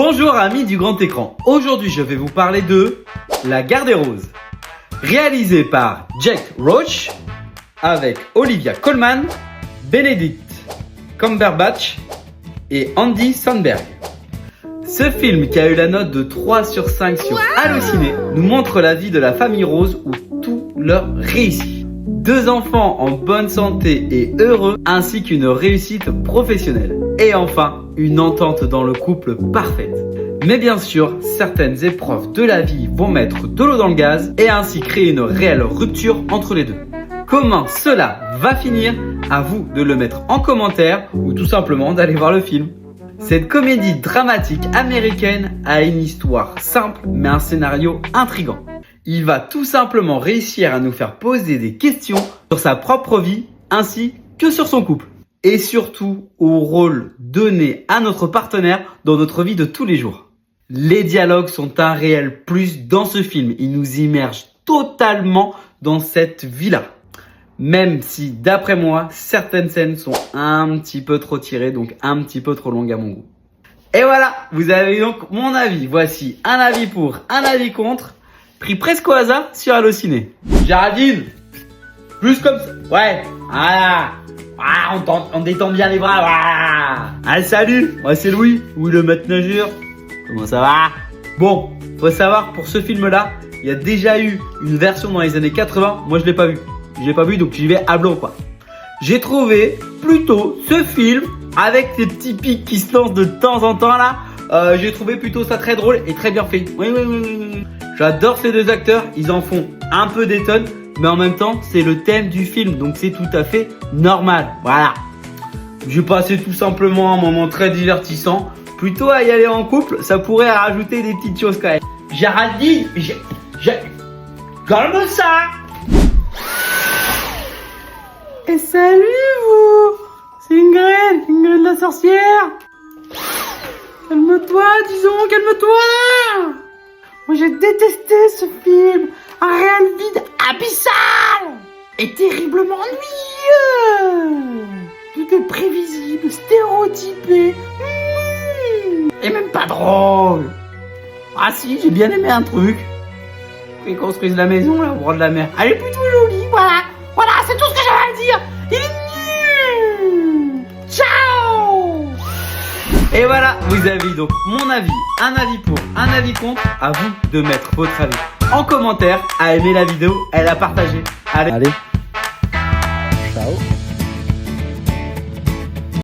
Bonjour amis du grand écran, aujourd'hui je vais vous parler de La Gare des Roses, réalisé par Jack Roach avec Olivia Colman, Benedict Cumberbatch et Andy Samberg. Ce film, qui a eu la note de 3 sur 5 sur Allociné, nous montre la vie de la famille Rose où tout leur réussit. 2 enfants en bonne santé et heureux, ainsi qu'une réussite professionnelle. Et enfin, une entente dans le couple parfaite. Mais bien sûr, certaines épreuves de la vie vont mettre de l'eau dans le gaz et ainsi créer une réelle rupture entre les deux. Comment cela va finir? À vous de le mettre en commentaire ou tout simplement d'aller voir le film. Cette comédie dramatique américaine a une histoire simple mais un scénario intriguant. Il va tout simplement réussir à nous faire poser des questions sur sa propre vie ainsi que sur son couple. Et surtout au rôle donné à notre partenaire dans notre vie de tous les jours. Les dialogues sont un réel plus dans ce film. Ils nous immergent totalement dans cette vie-là. Même si, d'après moi, certaines scènes sont un petit peu trop tirées, donc un petit peu trop longues à mon goût. Et voilà, vous avez donc mon avis. Voici un avis pour, un avis contre, pris presque au hasard sur Allociné. Géraldine, plus comme ça. Ouais, voilà. Ah, on détend bien les bras. Voilà. Ah, salut, moi c'est Louis, oui le maître nageur. Comment ça va? Bon, faut savoir, pour ce film-là, il y a déjà eu une version dans les années 80. Moi, je l'ai pas vu. Je l'ai pas vu, donc j'y vais à blanc, quoi. J'ai trouvé plutôt ce film avec ces petits pics qui se lancent de temps en temps là. J'ai trouvé plutôt ça très drôle et très bien fait. Oui. J'adore ces 2 acteurs. Ils en font un peu des tonnes. Mais en même temps, c'est le thème du film, donc c'est tout à fait normal. Voilà. J'ai passé tout simplement un moment très divertissant. Plutôt à y aller en couple, ça pourrait rajouter des petites choses quand même. Géraldine, calme ça. Et salut vous. C'est Ingrid la sorcière. Calme-toi, disons, calme-toi. Moi j'ai détesté ce film. Un réel vide abyssal et terriblement ennuyeux. Tout est prévisible, stéréotypé, et même pas drôle. Ah si, j'ai bien aimé un truc. Ils construisent la maison là au bord de la mer. Elle est plutôt jolie, voilà. Voilà, c'est tout ce que j'avais à dire. Il est nul. Ciao. Et voilà, vous avez donc mon avis, un avis pour, un avis contre. À vous de mettre votre avis en commentaire, à aimer la vidéo et à la partager. Allez.